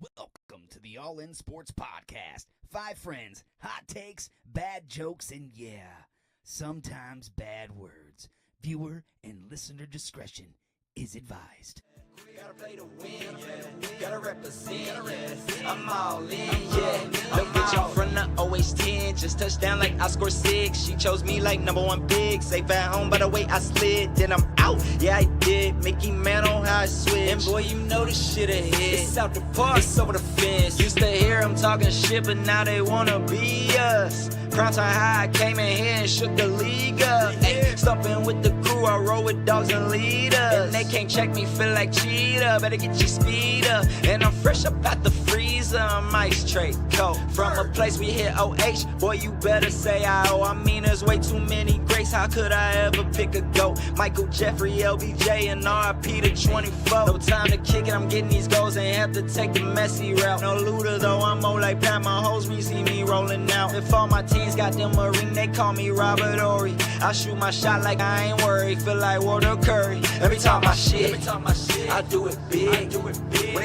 Welcome to the All In Sports Podcast. 5 friends, hot takes, bad jokes, and sometimes bad words. Viewer and listener discretion is advised. Gotta play to win, gotta represent, I'm all in, No bitch on front of always 10, just touchdown like I scored 6. She chose me like number 1 pick, safe at home by the way I slid. Then I'm out, yeah I did, Mickey Mantle how I switch. And boy you know this shit ahead, it's out the park, it's over the fence. Used to hear them talking shit, but now they wanna be us. Crown time high, I came in here and shook the league up. Ay, stomping with the crew, I roll with dogs and leaders. And they can't check me, feel like cheetah. Better get your speed up. And I'm fresh up out the freezer, I'm ice tray cold. From a place we hit OH, boy you better say I mean there's way too many greats, how could I ever pick a GOAT? Michael Jeffrey, LBJ, and RIP to 24. No time to kick it, I'm getting these goals and have to take the messy route. No looter though, I'm more like Pat Mahomes, we see me rolling out. If all my teams got them a ring, they call me Robert Ory. I shoot my shot like I ain't worried, feel like Walter Curry. Let me talk my shit, I do it big. When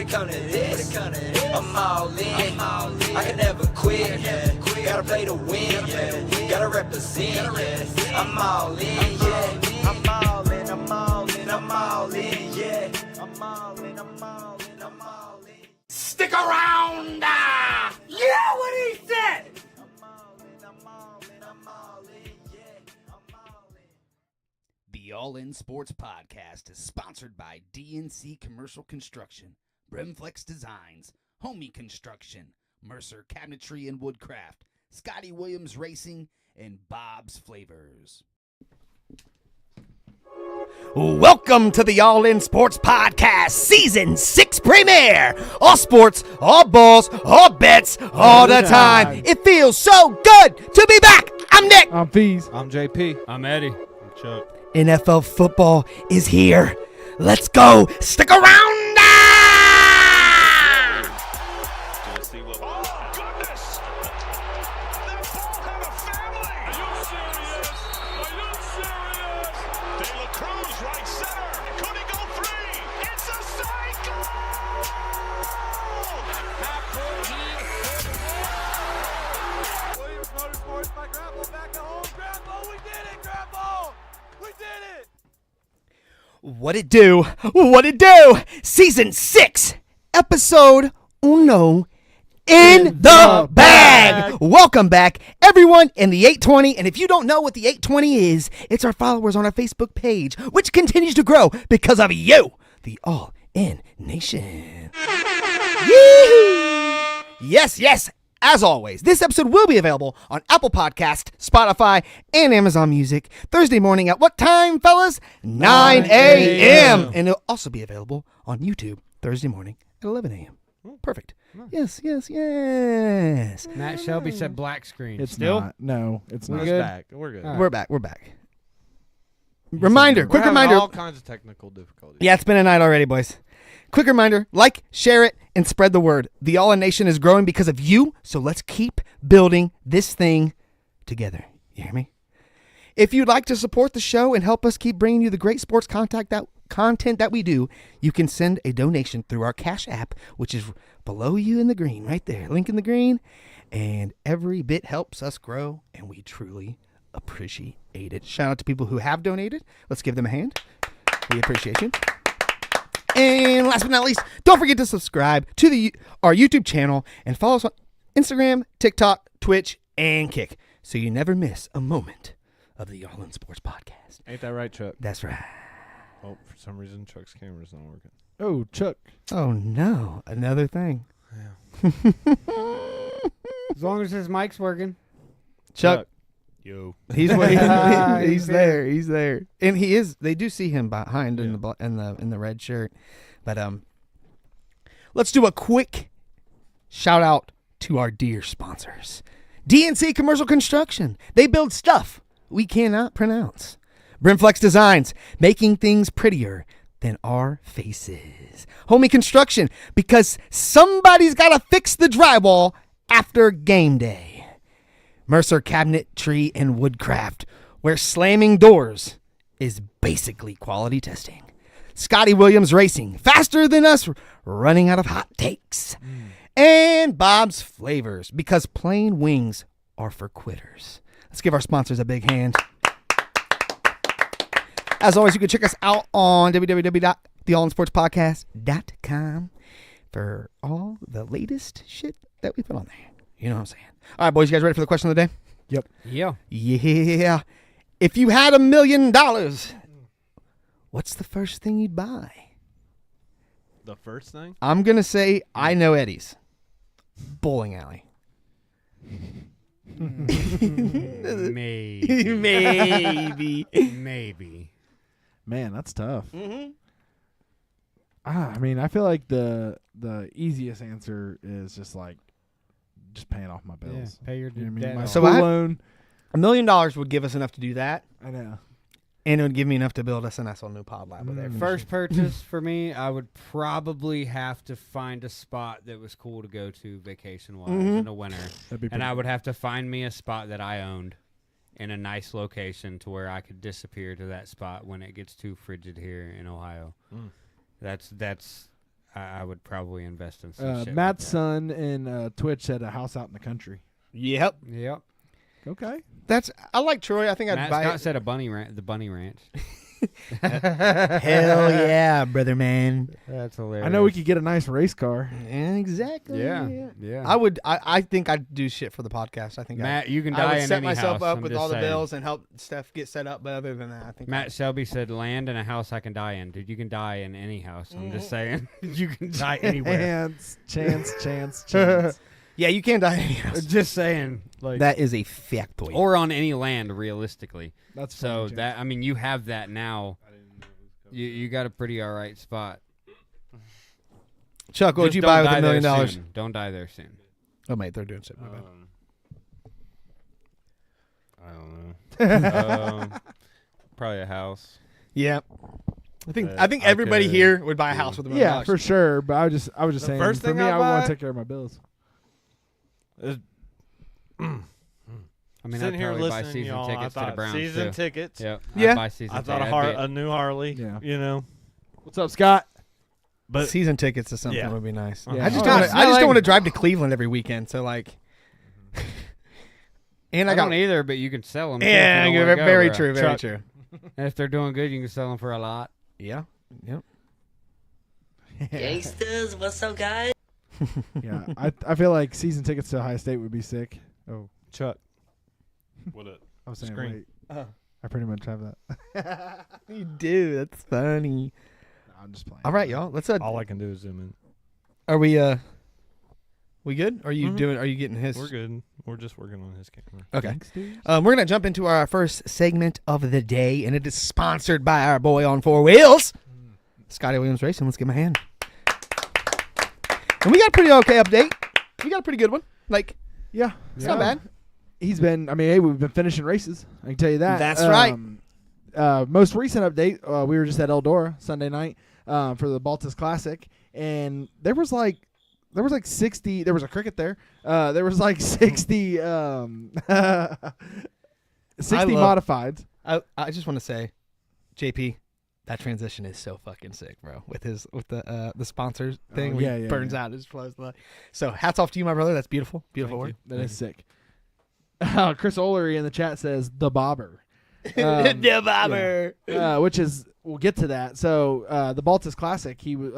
it come to this, I'm all in. I can never quit. Gotta play to win. Gotta represent. I'm all in, I'm all in, I'm all in, I'm all in, I'm all in, I'm all in, I'm all in. Stick around! Yeah, what he said! The All In Sports Podcast is sponsored by DNC Commercial Construction, Brimflex Designs, Homie Construction, Mercer Cabinetry and Woodcraft, Scotty Williams Racing, and Bob's Flavors. Welcome to the All In Sports Podcast Season 6 premiere. All sports, all balls, all bets, all the time. It feels so good to be back. I'm Nick. I'm Fees. I'm JP. I'm Eddie. I'm Chuck. NFL football is here. Let's go. Stick around. Oh, goodness! That ball had a family! Are you serious? Are you serious? De La Cruz, right center. Could he go 3? It's a cycle! Williams Motorsports by Grapple back to home. Grapple, we did it, Grapple! We did it! What it do? What it do? Season 6, episode 1. In the bag. Welcome back, everyone, in the 820. And if you don't know what the 820 is, it's our followers on our Facebook page, which continues to grow because of you, the All In Nation. Yee-hoo! Yes. As always, this episode will be available on Apple Podcast, Spotify, and Amazon Music Thursday morning at what time, fellas? 9 a.m. And it'll also be available on YouTube Thursday morning at 11 a.m. Perfect. Yes. Matt Shelby said black screen. It's Still? not. No, it's not. We're Good. back. We're good. All right. We're back. Reminder, quick We're having reminder. all kinds of technical difficulties. Yeah, it's been a night already, boys. Quick reminder, like, share it, and spread the word. The All In Nation is growing because of you, so let's keep building this thing together. You hear me? If you'd like to support the show and help us keep bringing you the great sports content that we do, you can send a donation through our Cash App, which is below you in the green, right there. Link in the green. And every bit helps us grow, and we truly appreciate it. Shout out to people who have donated. Let's give them a hand. We appreciate you. And last but not least, don't forget to subscribe to our YouTube channel and follow us on Instagram, TikTok, Twitch, and Kick, so you never miss a moment of the All In Sports Podcast. Ain't that right, Chuck? That's right. Oh, for some reason, Chuck's camera's not working. Oh, Chuck. Oh no, another thing. Yeah. As long as his mic's working. Chuck. Yo. He's waiting. he's He's there. He's there. And he is. They do see him behind in the red shirt. But let's do a quick shout out to our dear sponsors. DNC Commercial Construction. They build stuff we cannot pronounce. Brimflex Designs, making things prettier than our faces. Homie Construction, because somebody's got to fix the drywall after game day. Mercer Cabinetry and Woodcraft, where slamming doors is basically quality testing. Scotty Williams Racing, faster than us running out of hot takes. and Bob's Flavors, because plain wings are for quitters. Let's give our sponsors a big hand. As always, you can check us out on www.theallinsportspodcast.com for all the latest shit that we put on there. You know what I'm saying? All right, boys, you guys ready for the question of the day? Yeah. Yeah. If you had $1 million, what's the first thing you'd buy? The first thing? I'm going to say I know Eddie's. Bowling alley. Maybe. Maybe. Man, that's tough. I mean, I feel like the easiest answer is just paying off my Yeah, bills. pay your You know what I mean? debt My off. So school I- loan. $1 million would give us enough to do that, I know. and it would give me enough to build us a nice little new pod lab with there. First purchase for me, I would probably have to find a spot that was cool to go to vacation-wise in the winter. That'd be And I pretty would have to find me a spot that I owned in a nice location to where I could disappear to that spot when it gets too frigid here in Ohio. That's I would probably invest in some shit. Matt's like son in Twitch said a house out in the country. Yep. that. Yep. Okay. I like Troy. I think I'd Matt buy Scott it. said the bunny ranch. Hell yeah, brother man. That's hilarious. I know we could get a nice race car. Exactly. Yeah. I think I'd do shit for the podcast. I think Matt, you can I die would in set any myself house, up I'm with just all the saying. bills and help Steph get set up. But other than that, I think Matt Shelby said, "Land in a house I can die in, dude. You can die in any house. I'm just saying, you can die anywhere. Chance. yeah, you can't die in any house. Just saying, like, That is a factoid. or on any land, realistically. That's So funny, that, I mean, you have that now. You got a pretty all right spot. Chuck, what would Just you don't buy with die $1 million? there soon. Don't die there soon. Oh mate, they're doing shit. My bad. I don't know. Probably a house. Yeah, I think I everybody could here would buy a house with $1 million. Yeah, for sure. But I was just The saying. first For thing me, I'd I would want buy- to take care of my bills. I mean, Sitting I'd here probably buy listening, season y'all, tickets I to the thought Browns season too. tickets. Yep. Yeah. I'd buy season I thought tickets. a new Harley. Yeah. You know, What's up, Scott? but Season tickets is something Yeah. that would be nice. Yeah. I just Oh, don't. yeah. I just don't want to drive to Cleveland every weekend. So like, and I I got don't either, but you can sell them. yeah, very true, very Chuck. true. And if they're doing good, you can sell them for a lot. Yeah, yep. Gangsters, what's up, guys? Yeah, I feel like season tickets to Ohio State would be sick. Oh, Chuck. What it? I was saying, Screen. wait. Oh. I pretty much have that. You do. That's funny. No, I'm just playing. All right, y'all. Let's. All I can do is zoom in. Are we good? Are you doing? Are you getting his? We're good. We're just working on his camera. Okay. Thanks, dude. We're gonna jump into our first segment of the day, and it is sponsored by our boy on four wheels, Scotty Williams Racing. Let's give him a hand. And we got a pretty okay update. We got a pretty good one. Like, Yeah, it's not bad. He's been. I mean, hey, we've been finishing races. I can tell you that. That's right. Most recent update, we were just at Eldora Sunday night for the Baltus Classic, and there was like 60. There was a cricket there. There was like 60. 60 modifieds. I just want to say, JP, that transition is so fucking sick, bro. With the sponsors thing, where he burns out his flows. So hats off to you, my brother. That's beautiful, beautiful work. That is sick. Chris Olery in the chat says the bobber. The bobber. Which is, we'll get to that. So the Baltus Classic, he was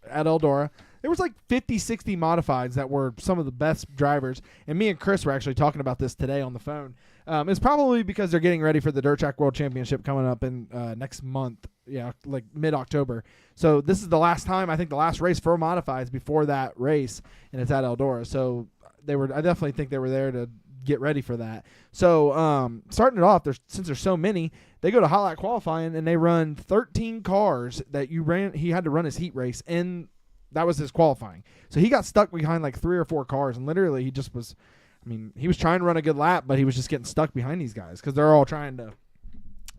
at Eldora. There was like 50, 60 modifieds that were some of the best drivers. And me and Chris were actually talking about this today on the phone. It's probably because they're getting ready for the Dirt Track World Championship coming up in next month. Yeah, like mid-October. So this is the last time, I think the last race for modifieds before that race, and it's at Eldora. So I definitely think they were there to get ready for that. So starting it off, since there's so many, they go to hot lap qualifying and they run 13 cars that he had to run his heat race, and that was his qualifying. So he got stuck behind like 3 or 4 cars, and literally he just was, I mean, he was trying to run a good lap, but he was just getting stuck behind these guys because they're all trying to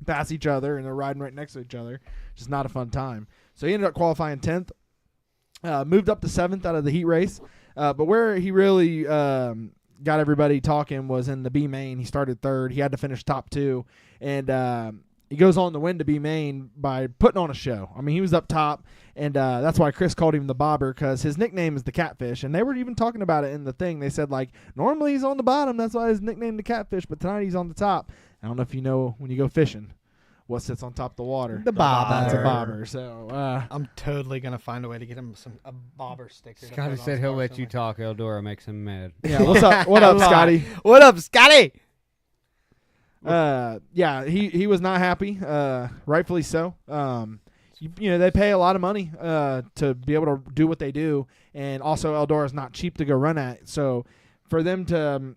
pass each other and they're riding right next to each other. Just not a fun time. So he ended up qualifying 10th, moved up to 7th out of the heat race, but where he really got everybody talking was in the B main. He started 3rd. He had to finish top 2, and he goes on to win to be Maine by putting on a show. I mean, he was up top, and that's why Chris called him the Bobber, because his nickname is the Catfish, and they were even talking about it in the thing. They said, like, normally he's on the bottom, that's why his nickname the Catfish, but tonight he's on the top. I don't know if you know when you go fishing what sits on top of the water. The bobber. It's a bobber. So I'm totally gonna find a way to get him a bobber sticker. to Scotty put on said his he'll car let you somewhere. talk. Eldora makes him mad. yeah, what's up? What up, Scotty? What up, Scotty? Yeah, he was not happy. Rightfully so. You know, they pay a lot of money to be able to do what they do, and also Eldora is not cheap to go run at. So for them to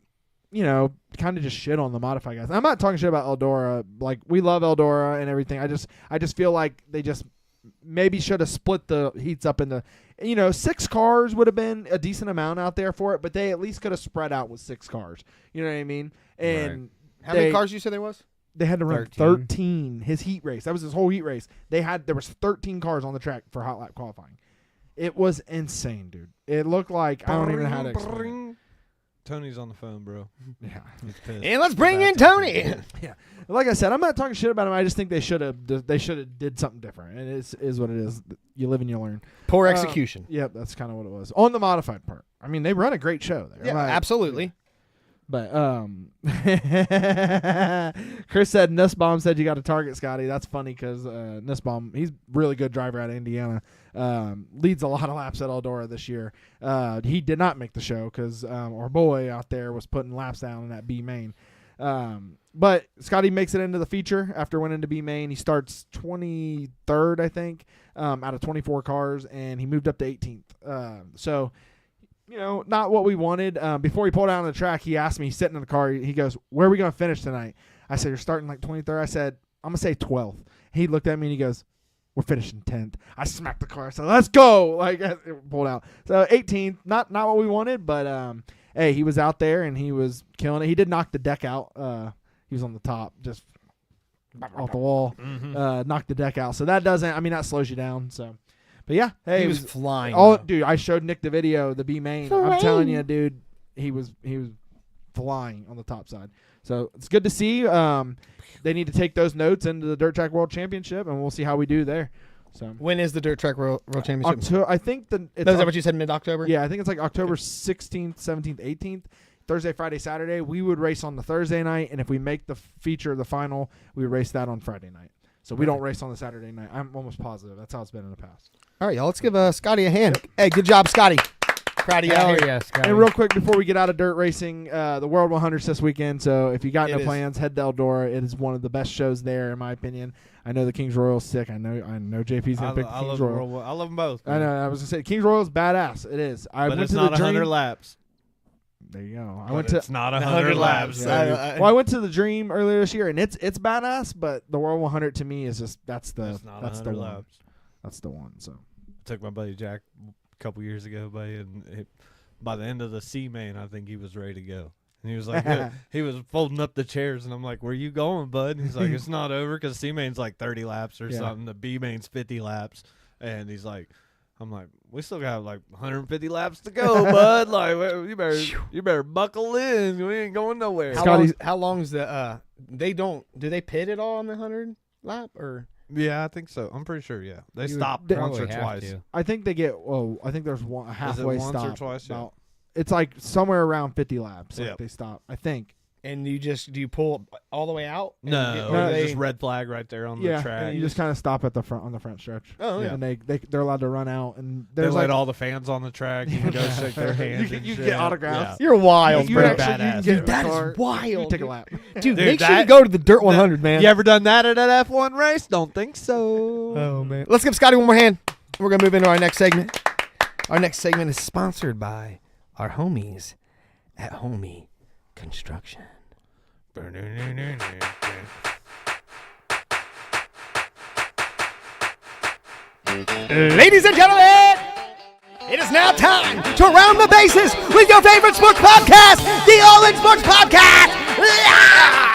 kind of just shit on the modified guys. I'm not talking shit about Eldora. Like, we love Eldora and everything. I just feel like they just maybe should have split the heats up into, 6 cars would have been a decent amount out there for it, but they at least could have spread out with 6 cars. You know what I mean? And How many cars you said there was? they had to run 13. 13 his heat race. That was his whole heat race. There was 13 cars on the track for hot lap qualifying. It was insane, dude. It looked like I don't even know how to explain it. Tony's on the phone, bro. Yeah. He's pissed. And let's bring in Tony. Like I said, I'm not talking shit about him. I just think they should have did something different. And it is what it is. You live and you learn. Poor execution. Yep, that's kind of what it was. On the modified part. I mean, they run a great show there. Yeah, absolutely. But Chris said Nussbaum said you got to target Scotty. That's funny because Nussbaum, he's a really good driver out of Indiana. Leads a lot of laps at Eldora this year. He did not make the show because our boy out there was putting laps down in that B main. But Scotty makes it into the feature after winning to B main. He starts 23rd, I think, out of 24 cars, and he moved up to 18th. So, not what we wanted. Before he pulled out on the track, he asked me, sitting in the car, he goes, "Where are we going to finish tonight?" I said, "You're starting like 23rd." I said, "I'm going to say 12th." He looked at me and he goes, "We're finishing 10th." I smacked the car. I said, "Let's go." Like, it pulled out. So 18th, not what we wanted, but hey, he was out there and he was killing it. He did knock the deck out. He was on the top, just off the wall, knocked the deck out. So that that slows you down. So, but yeah, hey, He was flying. Oh, though. dude, I showed Nick the video, the B main. I'm telling you, dude, he was flying on the top side. So it's good to see. They need to take those notes into the Dirt Track World Championship, and we'll see how we do there. So When is the Dirt Track World Championship? I think it's Is that what you said, mid-October? yeah, I think it's like October 16th, 17th, 18th. Thursday, Friday, Saturday. We would race on the Thursday night, and if we make the feature, the final, we would race that on Friday night. So we don't race on the Saturday night. I'm almost positive. That's how it's been in the past. All right, y'all. Let's give Scotty a hand. Hey, good job, Scotty. Proud of you. Hell out here. yeah, Scotty. And real quick, before we get out of dirt racing, the World 100's this weekend. So if you got It no is. plans, head to Eldora. It is one of the best shows there, in my opinion. I know the Kings Royal's sick. I know JP's gonna pick the Kings Royal. I love them both. I know. I was gonna say Kings Royal's badass. It is. I But went it's to not the Dream. 100 laps. There you go. I But went to. it's not 100 laps. Yeah. Well, I went to the Dream earlier this year, and it's badass. But the World 100 to me is just that's the It's not that's the 100 one. laps. That's the one. So Took my buddy Jack a couple years ago, buddy, and by the end of the C main, I think he was ready to go. And he was like, he was folding up the chairs, and I'm like, "Where you going, bud?" And he's like, "It's not over because C main's like 30 laps or Yeah. something. The B main's 50 laps." And he's like, "I'm like, we still got like 150 laps to go, bud. Like, you better buckle in. We ain't going nowhere." How long is the do they pit at all on the 100 lap or? Yeah, I think so. I'm pretty sure. Yeah, they You stopped would once or Probably have twice. to. I think they get. Oh, I think there's a halfway once or stop. twice? Yeah. About- It's like somewhere around 50 laps. Like Yep. they stop. I think. And do you pull all the way out? And No, get- No, or there's they- just red flag right there on Yeah, the track. and you just kind of stop at the front on the front stretch. Oh yeah. And they're allowed to run out, and They there's let like all the fans on the track. You can go shake their hands. You and can shit. get autographs. Yeah. You're wild, you bro. actually you can badass. get in Dude, the that car. is wild. You take a lap. Dude, Dude, make sure you that- go to the Dirt 100, man. You ever done that at an F1 race? Don't think so. Oh man. Let's give Scotty one more hand. We're gonna move into our next segment. Our next segment is sponsored by our homies at Homie Construction. Ladies and gentlemen, it is now time to round the bases with your favorite sports podcast, the All In Sports Podcast. Yeah!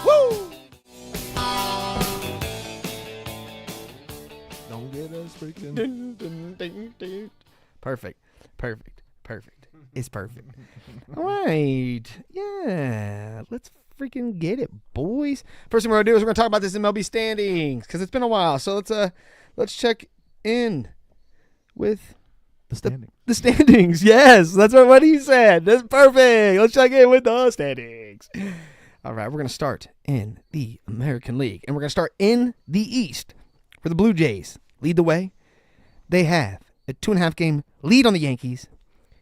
Woo! Don't get us freaking. Perfect. It's perfect. All right. Yeah. Let's freaking get it, boys. First thing we're gonna do is we're gonna talk about this MLB standings because it's been a while. So let's check in with The standing. the standings. Yes, that's what he said. That's perfect. Let's check in with the standings. All right, we're going to start in the American League, and we're going to start in the East, where the Blue Jays lead the way. They have a 2.5 game lead on the Yankees,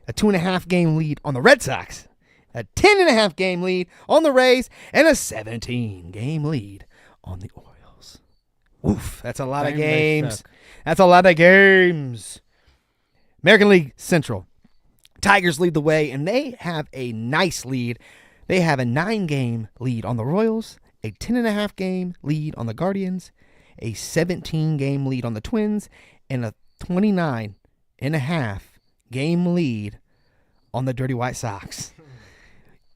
a 2.5 game lead on the Red Sox, a 10.5 game lead on the Rays, and a 17 game lead on the Orioles. Oof, that's a lot of Damn, they games. suck. That's a lot of games. American League Central. Tigers lead the way, and they have a nice lead. They have a 9-game lead on the Royals, a 10.5 game lead on the Guardians, a 17-game lead on the Twins, and a 29.5 game lead on the Dirty White Sox.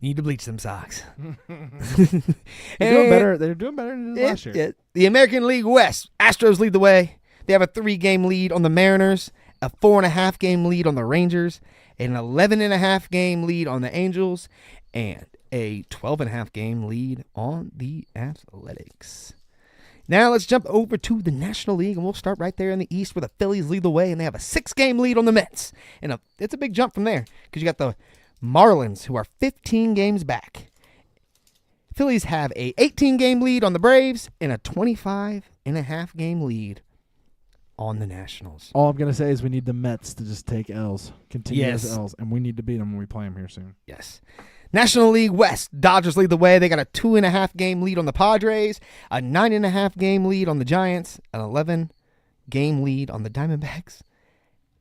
Need to bleach them socks. They're doing better. They're doing better than last year. The American League West. Astros lead the way. They have a 3-game lead on the Mariners, a 4.5 game lead on the Rangers, an 11.5 game lead on the Angels, and a 12.5 game lead on the Athletics. Now let's jump over to the National League, and we'll start right there in the East where the Phillies lead the way, and they have a 6-game lead on the Mets. And it's a big jump from there because you got the Marlins, who are 15 games back. Phillies have a 18-game lead on the Braves and a 25.5 game lead on the Nationals. All I'm gonna say is we need the Mets to just take L's, continue Yes. as L's, and we need to beat them when we play them here soon. Yes. National League West. Dodgers lead the way. They got a 2.5 game lead on the Padres, a 9.5 game lead on the Giants, an 11 game lead on the Diamondbacks,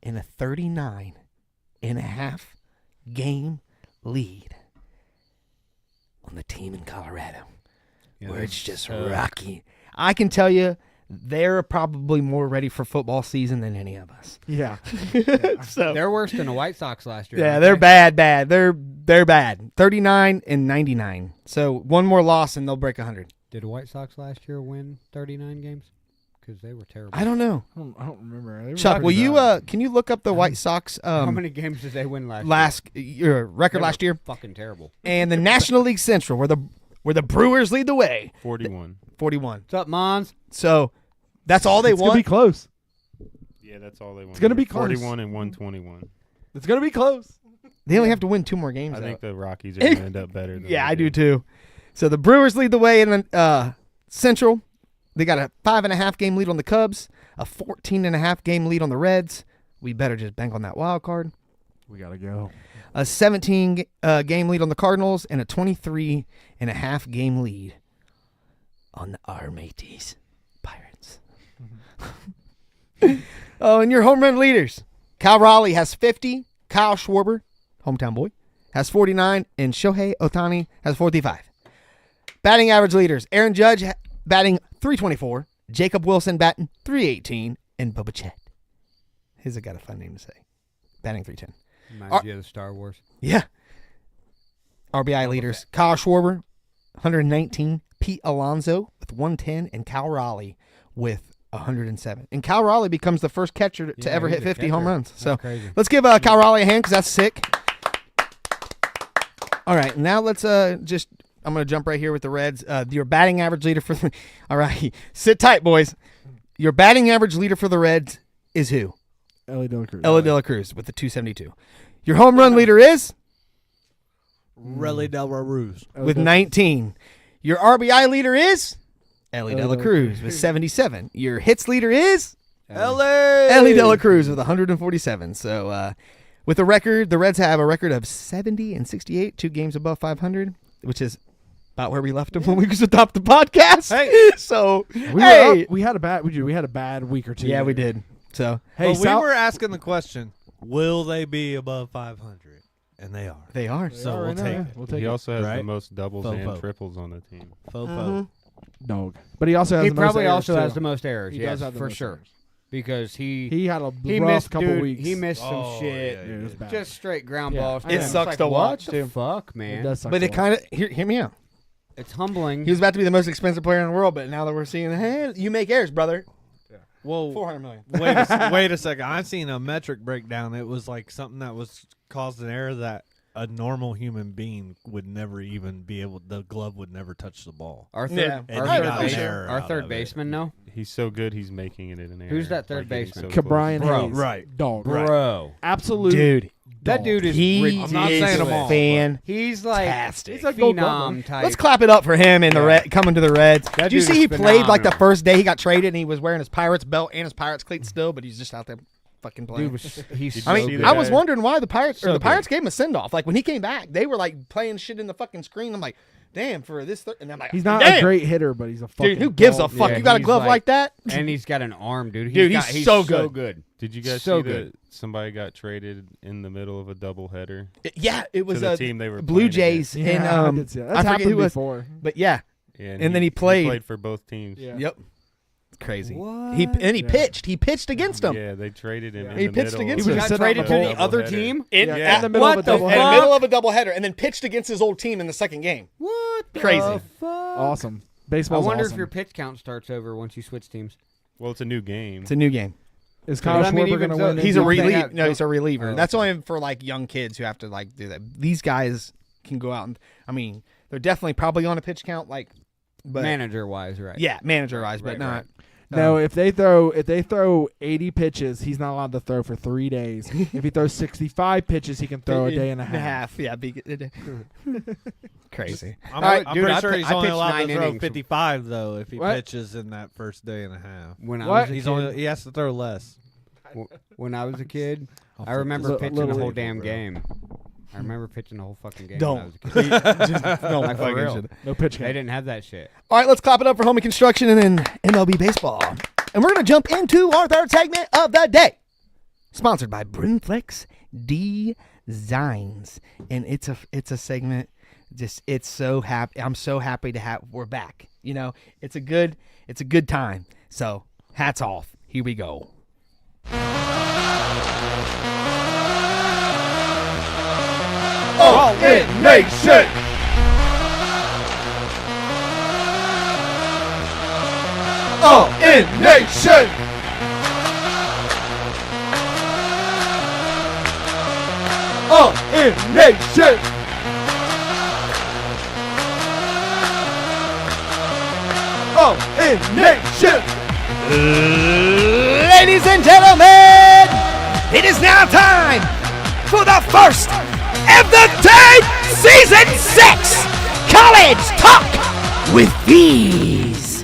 and a 39.5 game lead on the team in Colorado, where it's just rocky. I can tell you, they're probably more ready for football season than any of us. Yeah. So They're worse than the White Sox last year. yeah, aren't they're they? bad. They're bad. 39-99. So one more loss and they'll break 100. Did the White Sox last year win 39 games? Because they were terrible. I don't know. I don't remember. They were Chuck, pretty will you bad. can you look up the White Sox How many games did they win last record year? last year Fucking terrible. and the National League Central where the Brewers lead the way, 41. 41. What's up, Mons? So that's all they It's gonna want. be close. Yeah, that's all they want. gonna be close. 41 and 121. It's gonna be close. They only have to win 2 more games. I though. think the Rockies are going to end up better than Yeah, they I do too. So the Brewers lead the way in the Central. They got a 5.5 game lead on the Cubs, a 14.5 game lead on the Reds. We better just bank on that wild card. We gotta go. A 17 game lead on the Cardinals, and a 23.5 game lead on our mateys, Pirates. Oh, and your home run leaders. Cal Raleigh has 50. Kyle Schwarber, hometown boy, has 49, and Shohei Ohtani has 45. Batting average leaders. Aaron Judge batting .324, Jacob Wilson batting .318, and Bubba Chet. His got a fun name to say. Batting .310. Reminds you of the Star Wars. Yeah. RBI leaders. Kyle Schwarber, 119. Pete Alonso with 110. And Cal Raleigh with 107. And Cal Raleigh becomes the first catcher to Yeah, ever he's hit a 50 home catcher. runs. That's So crazy. let's give Cal Raleigh a hand because that's sick. All right. Now let's I'm going to jump right here with the Reds. Your batting average leader for the – all right. Sit tight, boys. Your batting average leader for the Reds is who? Ellie De La Cruz. Ella De La Cruz with the 272. Your home run leader is Relly Del Ruz. with 19. Your RBI leader is Ellie De La Cruz with 77. Your hits leader is Ellie De La Cruz with 147. So with a record, the Reds have a record of 70-68, 2 games above 500, which is about where we left them when we stopped the podcast. Hey, so We had a bad week or two. yeah, there. we did. So Hey, But we were asking the question, will they be above 500? And they are. they are. So All we'll right, take yeah, it. We'll take He it. also has the Right? most doubles and Fofo. triples on the team. Fofo. Dog. But he also has He the most probably errors, also too. has the most errors. He Yes, does have the for most sure. errors. Because He had a he rough missed, couple dude, weeks. He missed some Oh, shit. yeah, Yeah, it was bad. Just straight ground Yeah, balls. I know. It It's sucks like, to what watch, the too. fuck, It man? does suck But to it watch. kind of hear me out. It's humbling. He was about to be the most expensive player in the world, but now that we're seeing, hey, you make errors, brother. Well, 400 million. wait a second. I seen a metric breakdown. It was like something that was caused an error that a normal human being would never even be able. The glove would never touch the ball. Our third, Yeah. And our he third, got an base, error our out third of it. baseman, no, He's so good, he's making it in an error. Who's that third Like getting baseman? so Cabrian close. Hayes. Right. Dog. bro. Absolute. Dude, That dude is he ridiculous. I'm not saying them all, fan. He's like Fantastic. He's like Gold phenom Glove. type. Let's clap it up for him and the Red, coming to the Reds. That Did you dude see is he played like the phenomenal. first day he got traded and he was wearing his Pirates belt and his Pirates cleats still, but he's just out there fucking playing. Dude was he's Did so you I see mean, good. I was wondering why the Pirates So the Pirates good. gave him a send off. Like when he came back, they were like playing shit in the fucking screen. I'm like, damn, for this, and I'm like, He's not damn. a great hitter, but he's a fucking. dude. Who gives a dog. fuck? Yeah, You got a he's glove like- like that? and he's got an arm, dude. Dude, got- he's so good. Did you guys So see good. that somebody got traded in the middle of a doubleheader? Yeah, it was the a team they were Blue playing Jays Yeah, and I did see that. That's I forget happened who was, before. but yeah, Yeah, and then he played. for both teams. Yeah. Yep, it's crazy. What? He Yeah. pitched. He pitched against him. Yeah, they traded him. Yeah. In He the pitched middle against of him. got He was traded to sitting on the the other doubleheader. team. Yeah, at- in the middle what of a the double in the fuck? middle of a doubleheader, and then pitched against his old team in the second game. What? Crazy. The fuck? Awesome. I Baseball's wonder awesome. if your pitch count starts over once you switch teams. Well, it's a new game. It's a new game. Is But Kyle I mean, Schwarber even going to so- win? He's a Don't they reliever. have- No, he's a reliever. Oh, That's okay. only for like young kids who have to like do that. These guys can go out and I mean, they're definitely probably on a pitch count, like, but Manager wise, right? yeah, manager wise, but Right, not. right. No, if they throw 80 pitches, he's not allowed to throw for 3 days. If he throws 65 pitches, he can throw a day and a half. Yeah, crazy. I'm, All right, I'm dude, pretty I sure pi- he's I only pitched allowed 9 to throw innings. 55 though if he What? pitches in that first day and a half. When I What? was a He's kid, only he has to throw less. when I was a kid, I'll I flip remember this pitching little the whole table, damn bro. game. I remember pitching the whole fucking game. Don't. When I was a kid. Just don't Like, for fucking real. shit. No pitch They count. didn't have that shit. All right, let's clap it up for Homie Construction and then MLB Baseball. And we're going to jump into our third segment of the day. Sponsored by Brunflex Designs. And it's a segment, just it's so happy. I'm so happy to have we're back. You know, it's a good time. So, hats off. Here we go. All in nation. All in nation. All in nation. All in nation. Ladies and gentlemen, it is now time for the first of the day, Season 6, College Talk with These.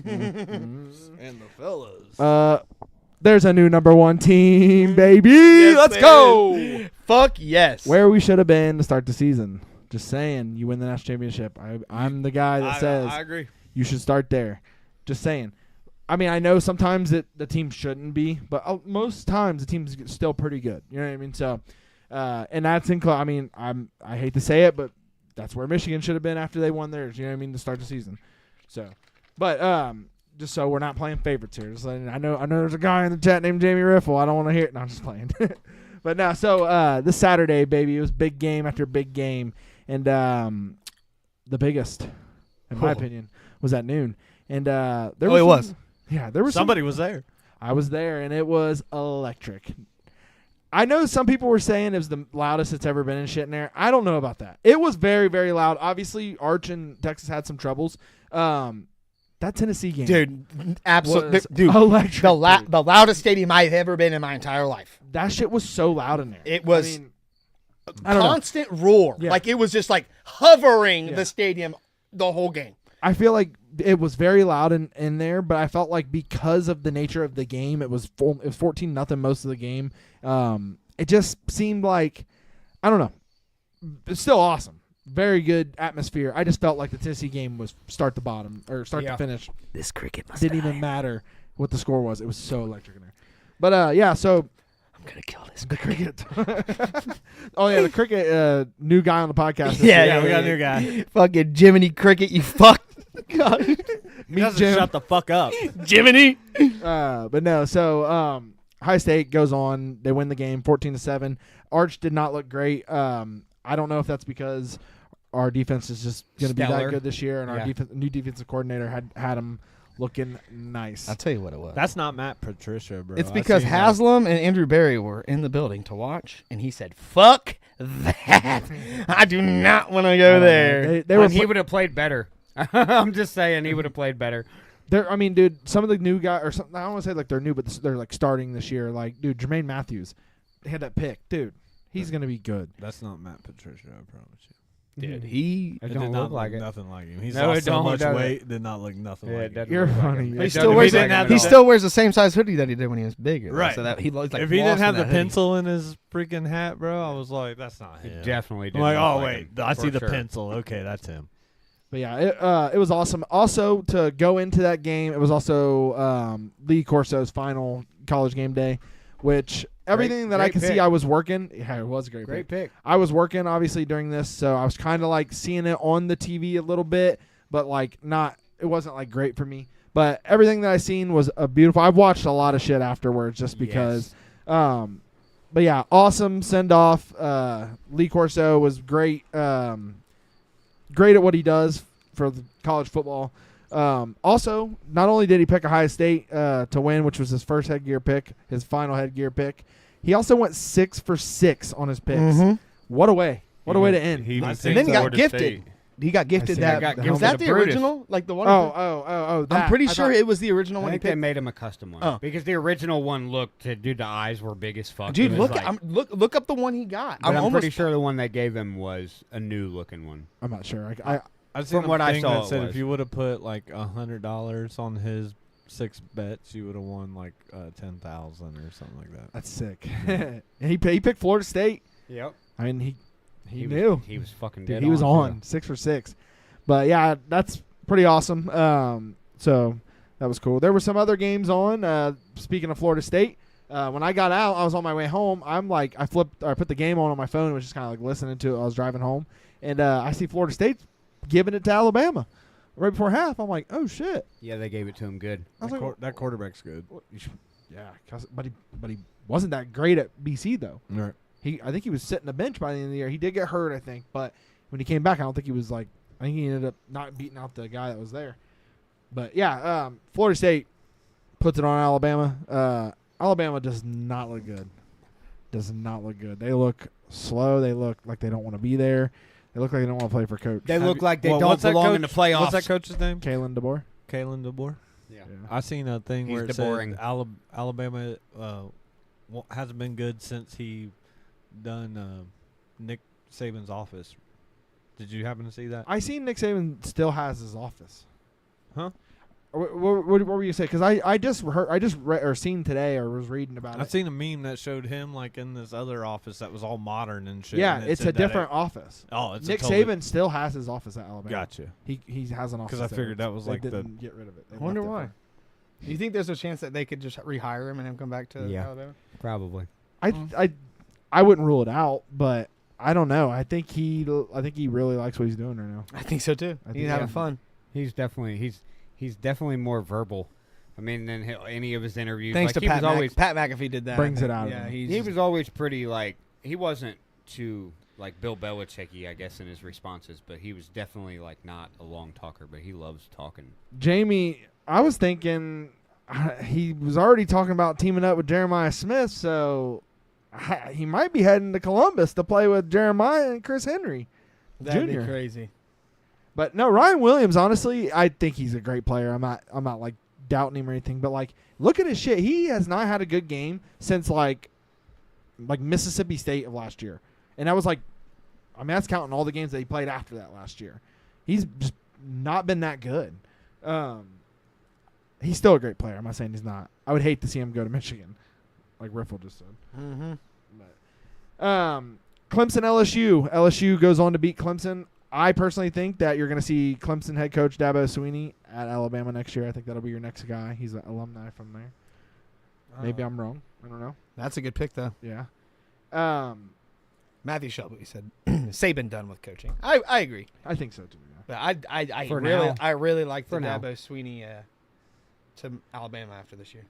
And the fellas. There's a new number 1 team, baby. Let's go. Fuck yes. Where we should have been to start the season. Just saying, you win the national championship. I'm the guy that says I agree. you should start there. Just saying. I mean, I know sometimes the team shouldn't be, but most times the team's still pretty good. You know what I mean? So, and that's I mean, I hate to say it, but that's where Michigan should have been after they won theirs. You know what I mean? To start the season. So, but just so we're not playing favorites here. Just letting, I know there's a guy in the chat named Jamie Riffle. I don't want to hear it. No, I'm just playing. But no, so this Saturday, baby, it was big game after big game, and the biggest, in my opinion, was at noon. And there was it was. Yeah, there was Somebody was there. I was there, and it was electric. I know some people were saying it was the loudest it's ever been and shit in there. I don't know about that. It was very, very loud. Obviously, Arch and Texas had some troubles. That Tennessee game, Dude, absolutely. was Dude, electric. dude. the loudest stadium I've ever been in my entire life. That shit was so loud in there. It was I mean, I don't know. constant roar. Yeah. Like it was just like hovering Yeah. the stadium the whole game. I feel like it was very loud in there, but I felt like because of the nature of the game, it was 14-0 most of the game. It just seemed like, I don't know. It's still awesome. Very good atmosphere. I just felt like the Tennessee game was start to bottom or start Yeah. to finish. This cricket must Didn't even matter what the score was. It was so electric in there. But yeah, so I'm gonna kill this the cricket. Oh yeah, the cricket. New guy on the podcast. Yeah, we got a new guy. Fucking Jiminy Cricket, you fuck. God. He doesn't shut the fuck up. Jiminy. But no, so High State goes on. They win the game 14-7. Arch did not look great. I don't know if that's because our defense is just going to be that Stellar. good this year, and our Yeah. new defensive coordinator had him looking nice. I'll tell you what it was. That's not Matt Patricia, bro. It's I because seen Haslam and Andrew Berry were in the building to watch, and he said, "Fuck that! I do not want to go there." They were. And he would have played better. I'm just saying he would have played better. I mean, dude, some of the new guys, or something. I don't want to say like they're new, but they're like starting this year. Like, dude, Jermaine Matthews, they had that pick, dude. He's gonna be good. That's not Matt Patricia, I promise you. Dude, he It It don't did not look like it. nothing like him. He's No, lost it so don't, much does it? weight. Did not look nothing Yeah, like it him. doesn't You're look like funny. him. He It still doesn't- wears he that- didn't have he it still wears the same size hoodie that he did when he was bigger. though, Right. So that he looks like If he didn't lost have in the that hoodie. pencil in his freaking hat, bro, I was like, that's not He him. definitely did. I'm like, look oh like wait, him, I for see the sure. pencil. Okay, that's him. But yeah, it was awesome. Also, to go into that game, it was also Lee Corso's final college game day, which everything that I great could see, pick. I was working. Yeah, it was a great pick. pick. I was working obviously during this, so I was kind of like seeing it on the TV a little bit, but like not. It wasn't like great for me. But everything that I seen was beautiful. I've watched a lot of shit afterwards just because. But yeah, awesome send off. Lee Corso was great. Great at what he does for the college football. Also, not only did he pick Ohio State to win, which was his first headgear pick, his final headgear pick, he also went 6 for 6 on his picks. Mhm. What a way! What a way to end. He even And picked then he got Florida gifted. State. He got gifted see. that. I got was gifted that a the Brutus. original? Like the one? Oh! I'm pretty I sure thought- it was the original I one. He think they picked. made him a custom one. Oh. Because the original one looked, dude, the eyes were big as fuck. Dude, It was look, like- look up the one he got. but I'm almost pretty sure the one they gave him was a new looking one. I'm not sure. I I seen From a what I thing saw, that it said was. if you would have put like $100 on his 6 bets, you would have won like 10,000 or something like that. that's sick. And he picked Florida State. Yep. I mean, he was- knew. He was fucking Dude, dead he was too. on 6 for 6. But yeah, that's pretty awesome. So that was cool. There were some other games on. Speaking of Florida State, when I got out, I was on my way home. I'm like, I put the game on my phone, which is kind of like listening to it. I was driving home, and I see Florida State giving it to Alabama right before half. I'm like, oh shit. Yeah, they gave it to him good. I was like, That quarterback's good. yeah, but he wasn't that great at BC though. Right. I think he was sitting the bench by the end of the year. He did get hurt, I think, but when he came back, I don't think he was like. I think he ended up not beating out the guy that was there. But yeah, Florida State puts it on Alabama. Alabama does not look good. Does not look good. They look slow. They look like they don't want to be there. They look like they don't want to play for coach. They look like they Well, don't what's that belong in the coach- playoffs. What's that coach's name? Kalen DeBoer. Kalen DeBoer. Yeah. I seen a thing He's where it DeBoering. said Alabama hasn't been good since he done Nick Saban's office. Did you happen to see that? I seen Nick Saban still has his office. Huh? What were you saying? Because I just read or seen today or was reading about I it. seen a meme that showed him like in this other office that was all modern and shit. Yeah, and it it's a said that different office. it's Nick a totally, Saban still has his office at Alabama. Gotcha. He has an office. Because I there. figured that was They like the didn't get rid of it. They I wonder left it why. there. Do you think there's a chance that they could just rehire him and him come back to Yeah. Alabama? Probably. I wouldn't rule it out, but I don't know. I think he really likes what he's doing right now. I think so too. I He's think- having yeah. fun. He's definitely more verbal. I mean, than any of his interviews. Thanks like, to Pat. always Pat McAfee did that. Brings I it think. out of Yeah, him. he was always pretty like he wasn't too like Bill Belichick-y, I guess, in his responses, but he was definitely like not a long talker, but he loves talking. Jamie, I was thinking he was already talking about teaming up with Jeremiah Smith, so he might be heading to Columbus to play with Jeremiah and Chris Henry That'd Jr. be crazy. But no, Ryan Williams, honestly, I think he's a great player. I'm not like doubting him or anything, but like look at his shit. He has not had a good game since like Mississippi State of last year. And that was like I mean that's counting all the games that he played after that last year. He's just not been that good. He's still a great player. I'm not saying he's not. I would hate to see him go to Michigan, like Riffle just said. Mm-hmm. Clemson LSU. LSU goes on to beat Clemson. I personally think that you're going to see Clemson head coach Dabo Swinney at Alabama next year. I think that'll be your next guy. He's an alumni from there. Maybe I'm wrong. I don't know. That's a good pick though. Yeah. Matthew Shelby said Saban done with coaching. I agree. I think so too. Yeah. But I For really now. I really like the For now. Dabo Sweeney to Alabama after this year.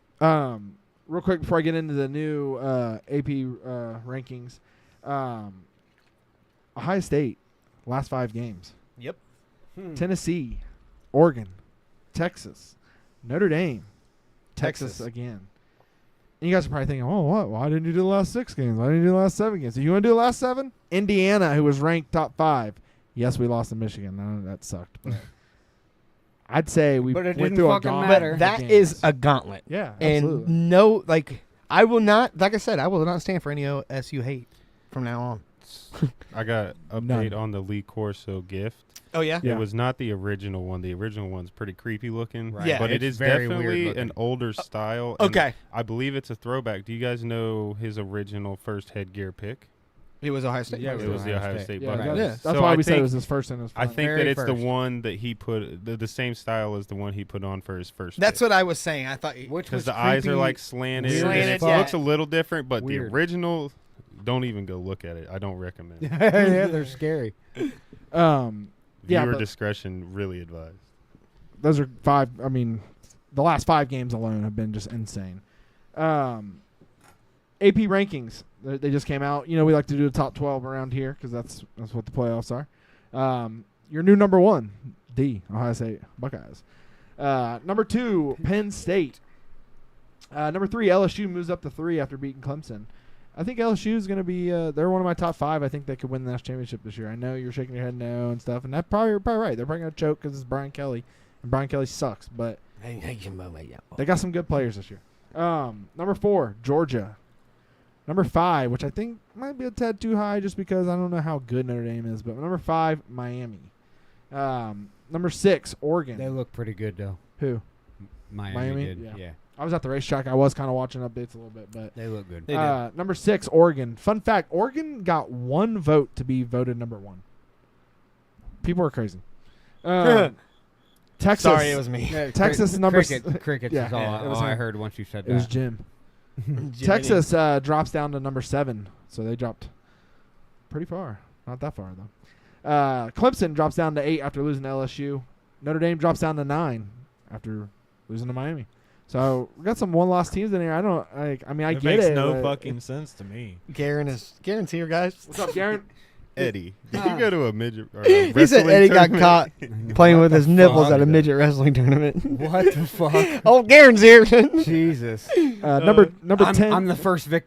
Real quick before I get into the new AP rankings, Ohio State last 5 games. Yep. Tennessee, Oregon, Texas, Notre Dame, Texas again. And you guys are probably thinking, oh, what? Why didn't you do the last 6 games? Why didn't you do the last 7 games? If you want to do the last 7, Indiana, who was ranked top 5. Yes, we lost to Michigan. No, that sucked. But I'd say we But it went didn't through a fucking gauntlet matter. of That games. is a gauntlet. Yeah, And absolutely. no, like, I will not, like I said, I will not stand for any OSU hate from now on. I got update on the Lee Corso gift. Oh, yeah? Yeah. It was not the original one. The original one's pretty creepy looking. Right. Yeah. But it It's is very weird definitely looking. an older style. and Okay. I believe it's a throwback. Do you guys know his original first headgear pick? It was Ohio State. Yeah, It was the Ohio State Yeah, Buckeyes. that's So why I we said it think- was his first and his I final. think Very that it's the first. one that he put the same style as the one he put on for his first. That's what I was saying. I thought. Which because was the eyes are creepy. like slanted. Weird and as it fuck. looks a little different, but Weird. the original, don't even go look at it. I don't recommend. Yeah, they're scary. Yeah, Viewer but discretion really advised. those are 5. I mean, the last 5 games alone have been just insane. AP rankings, they just came out. You know, we like to do the top 12 around here because that's what the playoffs are. Your new number 1, the Ohio State Buckeyes. Number 2, Penn State. Number 3, LSU moves up to 3 after beating Clemson. I think LSU is going to be. They're one of my top 5. I think they could win the national championship this year. I know you're shaking your head no and stuff, and that's probably right. They're probably going to choke because it's Brian Kelly, and Brian Kelly sucks. But they got some good players this year. Number 4, Georgia. Number 5, which I think might be a tad too high just because I don't know how good Notre Dame is. But number 5, Miami. Number 6, Oregon. They look pretty good though. Who? Miami did. Yeah. Yeah. I was at the racetrack. I was kind of watching updates a little bit, but They look good. number 6, Oregon. Fun fact: Oregon got 1 vote to be voted number 1. People are crazy. Texas. Sorry, it was me. Yeah, Texas number crickets yeah, is all, yeah, it was all I him. heard once you said It was that. Jim. Texas drops down to number 7, so they dropped pretty far. Not that far though. Clemson drops down to 8 after losing to LSU. Notre Dame drops down to 9 after losing to Miami. So we got some one-loss teams in here. I don't. I mean, I It get makes it. no but- fucking sense to me. Garen's here, guys. What's up, Garen? Eddie, did you go to a midget? Or a He said wrestling Eddie got tournament? caught playing with his nipples fuck? at a midget wrestling tournament. What the fuck? Oh, Garen's here. Jesus. Number 10. I'm the first victim.